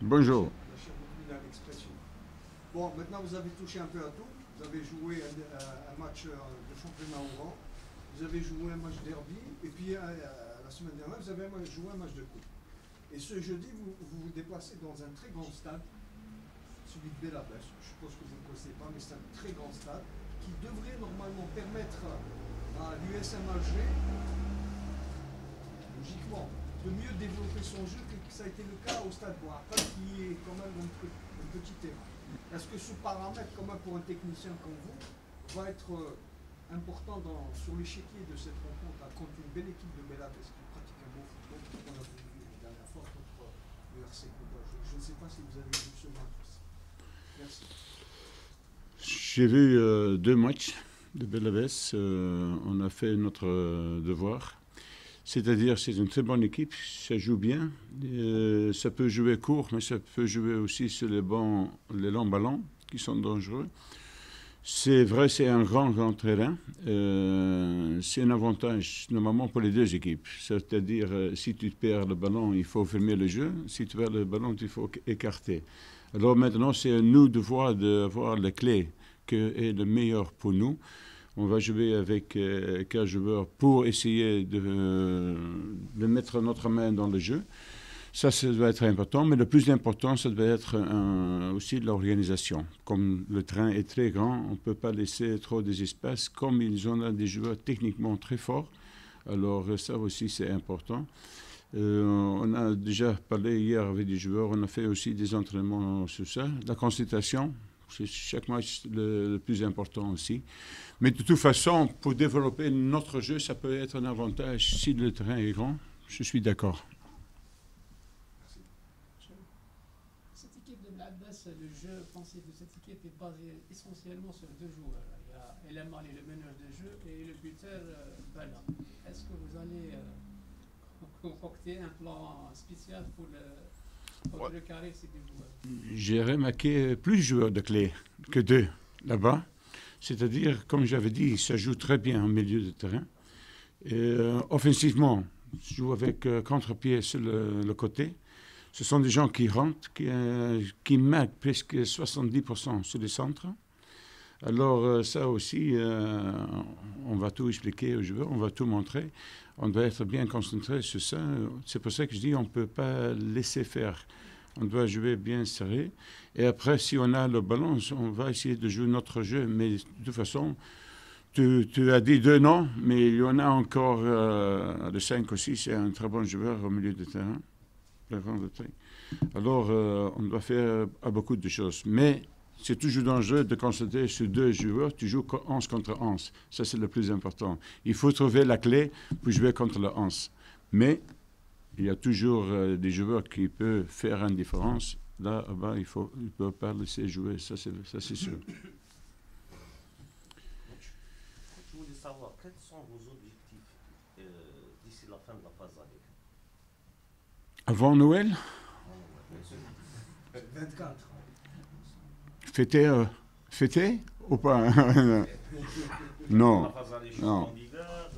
Bonjour. La chair de poule à l'expression. Bon, maintenant vous avez touché un peu à tout. Vous avez joué un match de championnat au rang. Vous avez joué un match derby. Et puis la semaine dernière, vous avez joué un match de coupe. Et ce jeudi, vous déplacez dans un très grand stade, celui de Belabès. Je suppose que vous ne le connaissez pas, mais c'est un très grand stade qui devrait normalement permettre à l'USM Alger, logiquement, de mieux développer son jeu que ça a été le cas au Stade Bois-Arcade, qui est quand même un petit terrain. Est-ce que ce paramètre, quand même pour un technicien comme vous, va être important sur l'échiquier de cette rencontre contre une belle équipe de Belabès qui pratique un beau football, qu'on a vu la dernière fois contre le RC Combat. Je ne sais pas si vous avez vu ce match aussi. Merci. J'ai vu deux matchs de Bellavès. On a fait notre devoir. C'est-à-dire, c'est une très bonne équipe, ça joue bien. Ça peut jouer court, mais ça peut jouer aussi sur les longs ballons qui sont dangereux. C'est vrai, c'est un grand terrain. C'est un avantage normalement pour les deux équipes. C'est-à-dire, si tu perds le ballon, il faut fermer le jeu. Si tu perds le ballon, il faut écarter. Alors maintenant, c'est à nous de voir la clé qui est le meilleur pour nous. On va jouer avec 15 joueurs pour essayer de mettre notre main dans le jeu. Ça doit être important, mais le plus important, ça doit être aussi l'organisation. Comme le terrain est très grand, on ne peut pas laisser trop d'espace. Comme ils ont des joueurs techniquement très forts, alors ça aussi c'est important. On a déjà parlé hier avec des joueurs, on a fait aussi des entraînements sur ça. La concentration, c'est chaque match le plus important aussi. Mais de toute façon, pour développer notre jeu, ça peut être un avantage si le terrain est grand. Je suis d'accord. Cette équipe de Blabès, le jeu offensif de cette équipe est basé essentiellement sur deux joueurs. Il y a El Mali, le meneur de jeu, et le buteur Bala. Est-ce que vous allez concocter un plan spécial pour contrecarrer ces deux joueurs? J'ai remarqué plus de joueurs de clé que deux là-bas. C'est-à-dire, comme j'avais dit, ça joue très bien en milieu de terrain. Et, offensivement, je joue avec contre-pied sur le côté. Ce sont des gens qui rentrent, qui marquent presque 70% sur les centres. Alors ça aussi, on va tout expliquer aux joueurs, on va tout montrer. On doit être bien concentré sur ça. C'est pour ça que je dis on ne peut pas laisser faire. On doit jouer bien serré. Et après, si on a le ballon, on va essayer de jouer notre jeu. Mais de toute façon, tu as dit deux noms, mais il y en a encore le 5 aussi. C'est un très bon joueur au milieu de terrain. Alors, on doit faire beaucoup de choses. Mais c'est toujours dangereux de concentrer sur deux joueurs. Tu joues 11 contre 11. Ça, c'est le plus important. Il faut trouver la clé pour jouer contre le 11. Mais il y a toujours des joueurs qui peuvent faire une différence. Là, il ne peut pas laisser jouer. Ça, c'est sûr. Je voulais savoir quels sont vos objectifs d'ici la fin de la phase aller. Avant Noël, 24. fêter ou pas? Non. La phase aller Non. champion d'hiver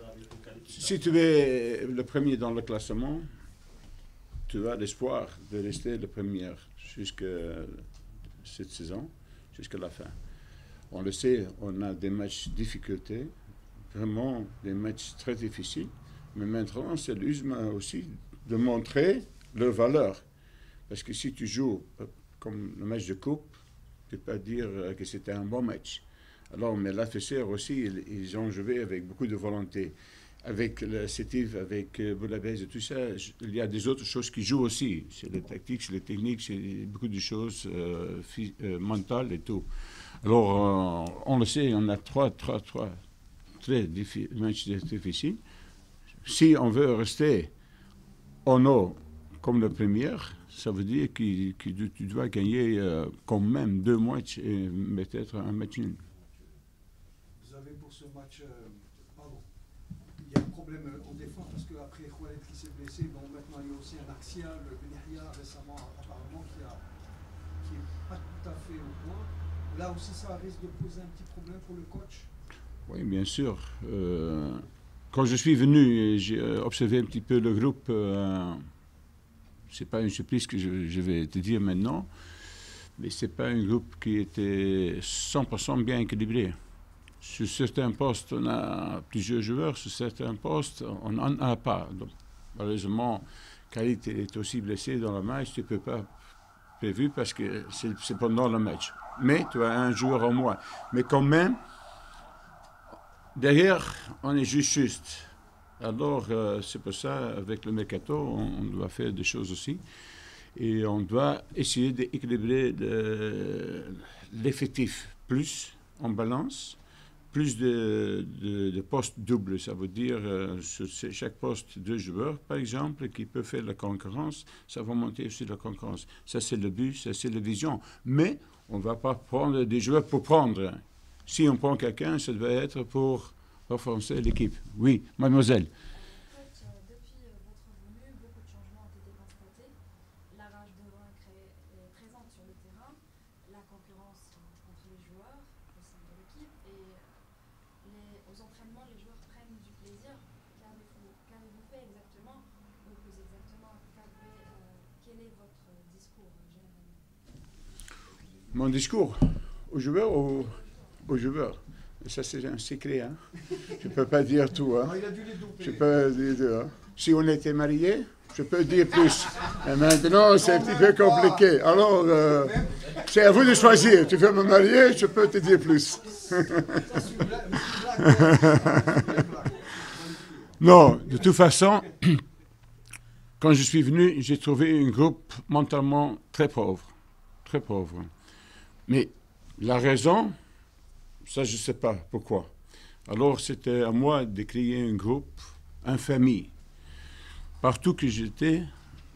avec une qualification. Si tu es le premier dans le classement, tu as l'espoir de rester le premier jusqu'à cette saison, jusqu'à la fin. On le sait, on a des matchs difficultés, vraiment des matchs très difficiles, mais maintenant c'est l'USMA aussi de montrer leur valeur. Parce que si tu joues comme le match de coupe, tu peux pas dire que c'était un bon match. Alors, mais l'adversaire aussi, ils ont joué avec beaucoup de volonté. Avec le Sétif, avec Boulabès et tout ça, il y a des autres choses qui jouent aussi. C'est les tactiques, c'est les techniques, c'est beaucoup de choses mentales et tout. Alors, on le sait, on a trois très matchs difficiles. Si on veut rester en haut comme le premier, ça veut dire que tu dois gagner quand même deux matchs et peut-être un match nul. Vous avez pour ce match, pardon, il y a un problème en défense parce qu'après Khaled qui s'est blessé, bon, maintenant il y a aussi un axial, Benihia récemment apparemment qui n'est pas tout à fait au point. Là aussi ça risque de poser un petit problème pour le coach. Oui, bien sûr. Quand je suis venu, j'ai observé un petit peu le groupe. Ce n'est pas une surprise que je vais te dire maintenant, mais ce n'est pas un groupe qui était 100% bien équilibré. Sur certains postes, on a plusieurs joueurs, sur certains postes, on n'en a pas. Donc, malheureusement, Khalid est aussi blessé dans le match, tu ne peux pas prévu parce que c'est pendant le match. Mais tu as un joueur en moins. Mais quand même, derrière, on est juste. Alors, c'est pour ça, avec le mercato, on doit faire des choses aussi. Et on doit essayer d'équilibrer l'effectif plus en balance, plus de postes doubles. Ça veut dire sur chaque poste 2 joueurs, par exemple, qui peuvent faire la concurrence. Ça va monter aussi la concurrence. Ça, c'est le but, ça, c'est la vision. Mais on ne va pas prendre des joueurs pour prendre. Si on prend quelqu'un, ça doit être pour renforcer l'équipe. Oui, mademoiselle. Depuis votre venue, beaucoup de changements ont été constatés. La rage de vaincre est présente sur le terrain, la concurrence entre les joueurs au sein de l'équipe et aux entraînements, les joueurs prennent du plaisir. Qu'avez-vous fait exactement, ou plus exactement, quel est votre discours généralement? Mon discours aux joueurs ou aux joueurs? Ça, c'est un secret. Hein? Je ne peux pas dire tout. Hein? Non, il a dû les doper. Je peux dire tout. Hein? Si on était mariés, je peux dire plus. Et maintenant, c'est un petit peu compliqué. Alors, c'est à vous de choisir. Tu veux me marier, je peux te dire plus. Non, de toute façon, quand je suis venu, j'ai trouvé un groupe mentalement très pauvre. Très pauvre. Mais la raison, ça, je ne sais pas pourquoi. Alors, c'était à moi de créer un groupe, une famille. Partout que j'étais,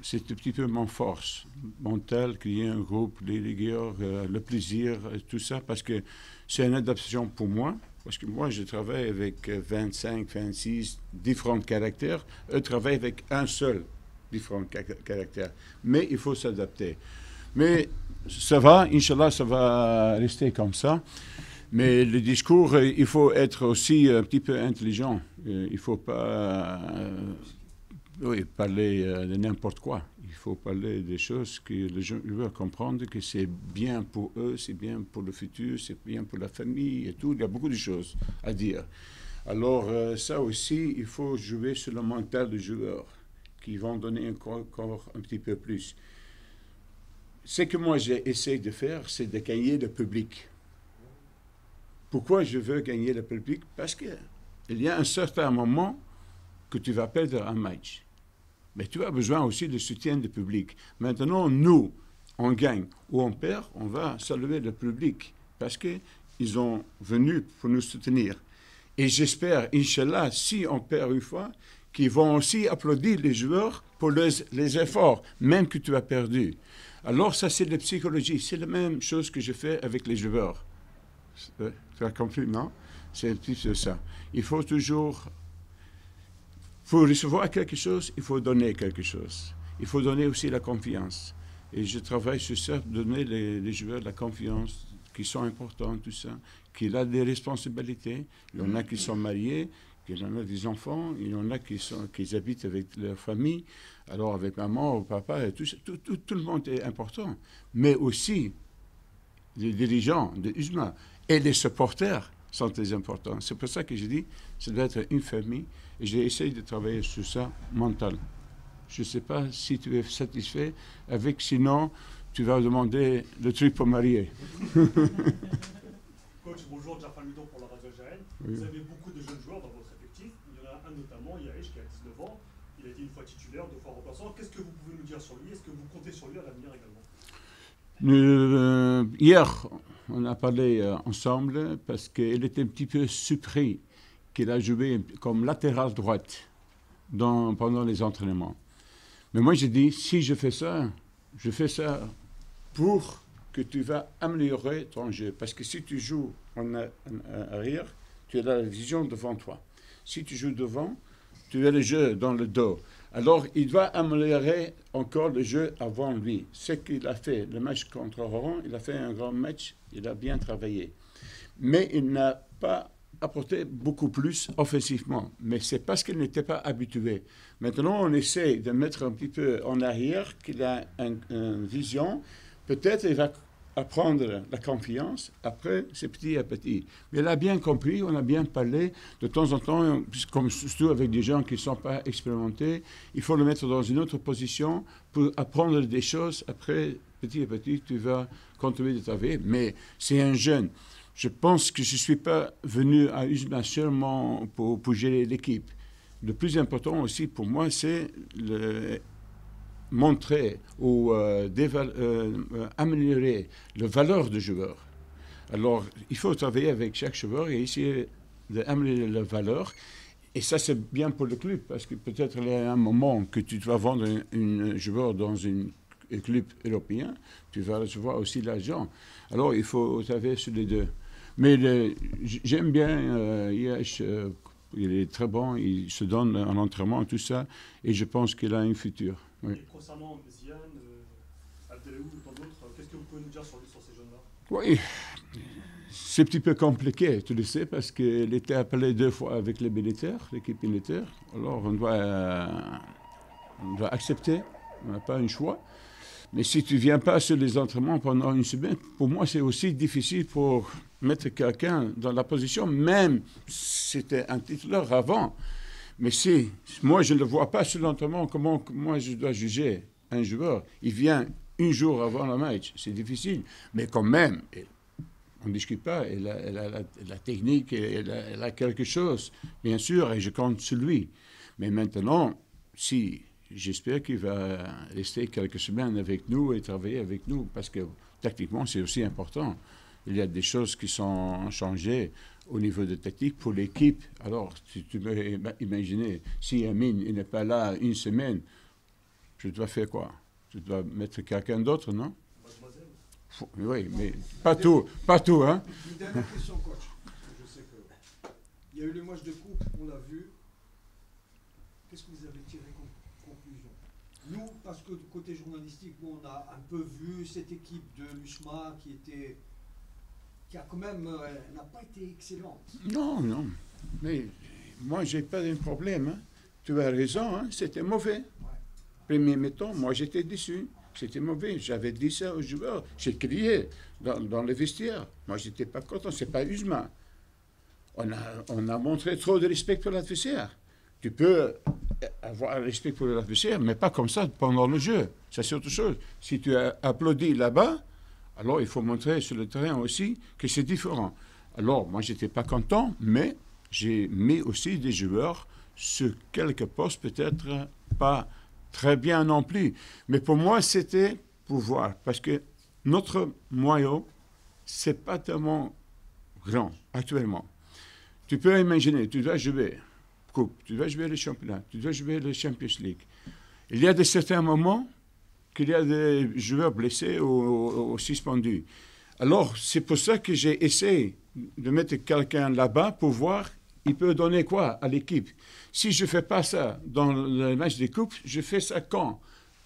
c'était un petit peu mon force mentale, créer un groupe, les rigueurs, le plaisir, tout ça, parce que c'est une adaptation pour moi. Parce que moi, je travaille avec 25, 26 différents caractères. Eux travaillent avec un seul différent caractère. Mais il faut s'adapter. Mais ça va, Inch'Allah, ça va rester comme ça. Mais le discours, il faut être aussi un petit peu intelligent. Il ne faut pas parler de n'importe quoi. Il faut parler des choses que les gens veulent comprendre, que c'est bien pour eux, c'est bien pour le futur, c'est bien pour la famille et tout. Il y a beaucoup de choses à dire. Alors ça aussi, il faut jouer sur le mental des joueurs qui vont donner encore un petit peu plus. Ce que moi j'ai essayé de faire, c'est de gagner le public. Pourquoi je veux gagner le public? Parce qu'il y a un certain moment que tu vas perdre un match. Mais tu as besoin aussi du soutien du public. Maintenant, nous, on gagne ou on perd, on va saluer le public parce qu'ils sont venus pour nous soutenir. Et j'espère, Inch'Allah, si on perd une fois, qu'ils vont aussi applaudir les joueurs pour les efforts, même que tu as perdu. Alors ça, c'est la psychologie. C'est la même chose que je fais avec les joueurs. Tu as compris, non? C'est un petit peu ça. Il faut toujours... Pour recevoir quelque chose, il faut donner quelque chose. Il faut donner aussi la confiance. Et je travaille sur ça, donner les joueurs la confiance, qui sont importants, tout ça, qu'il a des responsabilités. Il y en a qui sont mariés, il y en a des enfants, il y en a qui habitent avec leur famille, alors avec maman ou papa, et tout le monde est important. Mais aussi, les dirigeants de USMA et les supporters sont très importants. C'est pour ça que je dis, ça doit être une famille, et j'ai essayé de travailler sur ça mental. Je ne sais pas si tu es satisfait avec, sinon tu vas demander le truc pour marier. Coach, bonjour, Jafar Midon pour la radio algérienne. Oui. Vous avez beaucoup de jeunes joueurs dans votre effectif. Il y en a un notamment, Yaïch, qui a 19 ans. Il a été une fois titulaire, 2 fois remplaçant. Qu'est-ce que vous pouvez nous dire sur lui? Est-ce que vous comptez sur lui à l'avenir également? Hier, on a parlé ensemble parce qu'il était un petit peu surpris qu'il a joué comme latéral droite pendant les entraînements. Mais moi, j'ai dit, si je fais ça pour que tu vas améliorer ton jeu. Parce que si tu joues en arrière, tu as la vision devant toi. Si tu joues devant, tu as le jeu dans le dos. Alors, il doit améliorer encore le jeu avant lui. Ce qu'il a fait, le match contre Oran, il a fait un grand match, il a bien travaillé. Mais il n'a pas apporter beaucoup plus offensivement. Mais c'est parce qu'il n'était pas habitué. Maintenant, on essaie de mettre un petit peu en arrière, qu'il a une vision. Peut-être il va apprendre la confiance. Après, c'est petit à petit. Mais il a bien compris, on a bien parlé. De temps en temps, comme surtout avec des gens qui ne sont pas expérimentés, il faut le mettre dans une autre position pour apprendre des choses. Après, petit à petit, tu vas continuer de travailler. Mais c'est un jeune. Je pense que je ne suis pas venu à USMA seulement pour gérer l'équipe. Le plus important aussi pour moi, c'est montrer ou améliorer la valeur du joueur. Alors, il faut travailler avec chaque joueur et essayer d'améliorer la valeur. Et ça, c'est bien pour le club, parce que peut-être il y a un moment que tu dois vendre un joueur dans un club européen, tu vas recevoir aussi l'argent. Alors, il faut travailler sur les deux. Mais j'aime bien Yesh, il est très bon, il se donne en entraînement, tout ça, et je pense qu'il a un futur. Oui. Et concernant Zian, Abdelaou ou tant d'autres, qu'est-ce que vous pouvez nous dire sur ces jeunes-là? Oui, c'est un petit peu compliqué, tu le sais, parce qu'il était appelé 2 fois avec les militaires, l'équipe militaire. Alors on doit accepter, on n'a pas un choix. Mais si tu ne viens pas sur les entraînements pendant une semaine, pour moi c'est aussi difficile pour mettre quelqu'un dans la position, même si c'était un titulaire avant. Mais si moi je ne le vois pas sur l'entraînement, comment moi je dois juger un joueur? Il vient un jour avant le match, c'est difficile. Mais quand même, on ne discute pas, elle a la technique, elle a quelque chose, bien sûr, et je compte sur lui. Mais maintenant, si j'espère qu'il va rester quelques semaines avec nous et travailler avec nous, parce que tactiquement, c'est aussi important. Il y a des choses qui sont changées au niveau de tactique pour l'équipe. Alors, si tu peux imaginer, si Amine n'est pas là une semaine, je dois faire quoi? Je dois mettre quelqu'un d'autre, non? Oui, mais pas tout, hein? Une dernière question, coach. Je sais que il y a eu le match de coupe, on l'a vu. Qu'est-ce que vous avez tiré comme conclusion? Nous, parce que du côté journalistique, on a un peu vu cette équipe de l'USMA qui a quand même n'a pas été excellente. Non. Mais moi, j'ai pas de problème. Hein. Tu as raison, hein? C'était mauvais. Premier mi-temps, moi, j'étais déçu. C'était mauvais. J'avais dit ça aux joueurs. J'ai crié dans le vestiaire. Moi, je n'étais pas content. Ce n'est pas USMA. On a montré trop de respect pour l'adversaire. Tu peux avoir respect pour l'adversaire, mais pas comme ça pendant le jeu. Ça, c'est autre chose. Si tu as applaudi là-bas, alors il faut montrer sur le terrain aussi que c'est différent. Alors, moi, je n'étais pas content, mais j'ai mis aussi des joueurs sur quelques postes, peut-être pas très bien non plus. Mais pour moi, c'était pour voir. Parce que notre noyau, ce n'est pas tellement grand actuellement. Tu peux imaginer, tu dois jouer Coupe, tu dois jouer le championnat, tu dois jouer le Champions League. Il y a de certains moments qu'il y a des joueurs blessés ou suspendus. Alors, c'est pour ça que j'ai essayé de mettre quelqu'un là-bas pour voir il peut donner quoi à l'équipe. Si je ne fais pas ça dans le match des coupes, je fais ça quand?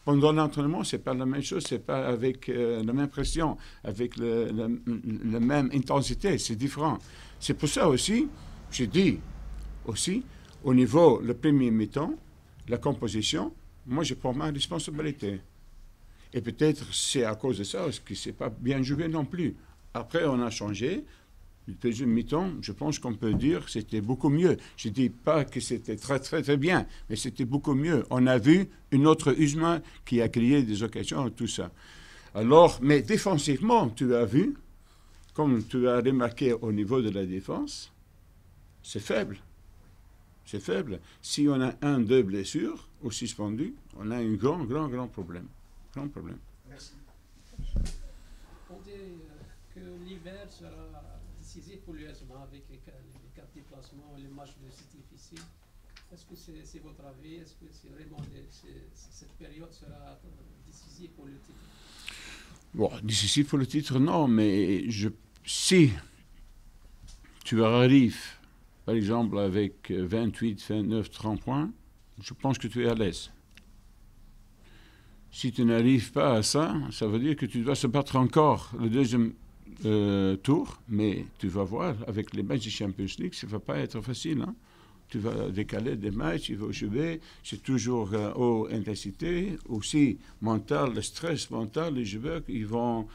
Pendant l'entraînement, ce n'est pas la même chose, ce n'est pas avec la même pression, avec la même intensité, c'est différent. C'est pour ça aussi, j'ai dit aussi, au niveau le premier mi-temps, la composition, moi je prends ma responsabilité. Et peut-être c'est à cause de ça que ce n'est pas bien joué non plus. Après, on a changé. Le deuxième mi-temps, je pense qu'on peut dire que c'était beaucoup mieux. Je ne dis pas que c'était très, très, très bien, mais c'était beaucoup mieux. On a vu une autre USMA qui a créé des occasions et tout ça. Alors, mais défensivement, tu as vu, comme tu as remarqué au niveau de la défense, c'est faible. C'est faible. Si on a 1-2 blessures ou suspendus, on a un grand problème. Grand problème. Merci. On dit que l'hiver sera décisif pour l'USMA avec les 4 déplacements et les matchs de sites difficiles. Est-ce que c'est votre avis? Est-ce que c'est vraiment cette période sera décisive pour le titre? Bon, décisif pour le titre, non, mais si tu arrives, par exemple, avec 28, 29, 30 points, je pense que tu es à l'aise. Si tu n'arrives pas à ça, ça veut dire que tu dois se battre encore le deuxième tour, mais tu vas voir, avec les matchs de Champions League, ça ne va pas être facile. Hein? Tu vas décaler des matchs, tu vas jouer, c'est toujours haute intensité, aussi mental, le stress mental, les joueurs, ils vont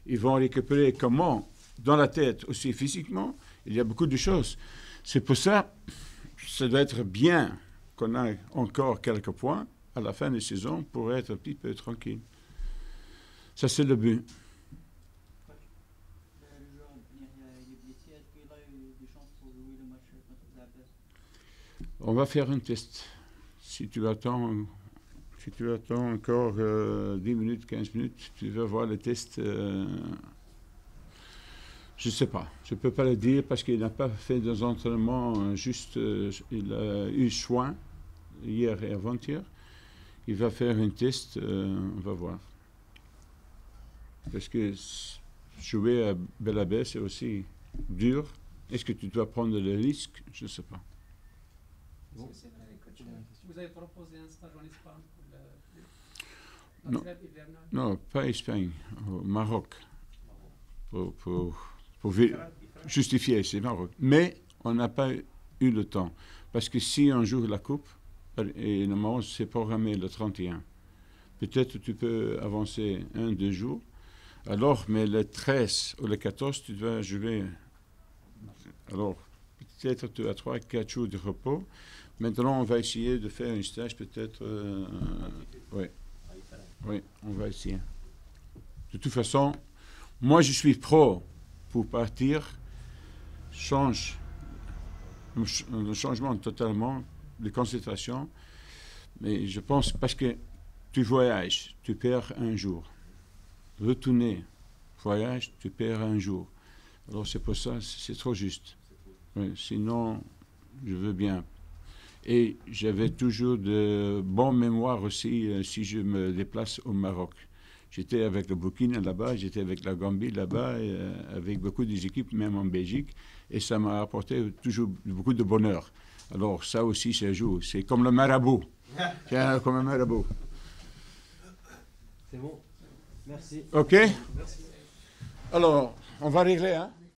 récupérer comment, dans la tête, aussi physiquement, il y a beaucoup de choses. C'est pour ça, ça doit être bien qu'on ait encore quelques points à la fin de la saison pour être un petit peu tranquille. Ça, c'est le but. On va faire un test. Si tu attends encore 10 minutes, 15 minutes, tu vas voir le test. Je ne sais pas. Je ne peux pas le dire parce qu'il n'a pas fait des entraînements juste. Il a eu soin hier et avant-hier. Il va faire un test. On va voir. Parce que jouer à Bellabé, c'est aussi dur. Est-ce que tu dois prendre le risque? Je ne sais pas. Bon. Vous avez proposé un stage en Espagne pour non, hivernal? Non, pas Espagne, au Maroc. Pour justifier, c'est Maroc. Mais on n'a pas eu le temps. Parce que si on joue la Coupe, et normalement c'est programmé le 31, peut-être tu peux avancer 1-2 jours. Alors, mais le 13 ou le 14, tu dois jouer. Alors, peut-être tu as 3-4 jours de repos. Maintenant, on va essayer de faire un stage, peut-être. Oui, on va essayer. De toute façon, moi, je suis pro pour partir. Le changement totalement de concentration. Mais je pense, parce que tu voyages, tu perds un jour. Retourner, voyage, tu perds un jour. Alors, c'est pour ça, c'est trop juste. Oui, sinon, je veux bien. Et j'avais toujours de bonnes mémoires aussi si je me déplace au Maroc. J'étais avec le Burkina là-bas, j'étais avec la Gambie là-bas, avec beaucoup des équipes, même en Belgique, et ça m'a apporté toujours beaucoup de bonheur. Alors ça aussi, ça joue. C'est comme le marabout. C'est comme un marabout. C'est bon. Merci. OK. Merci. Alors, on va régler, hein?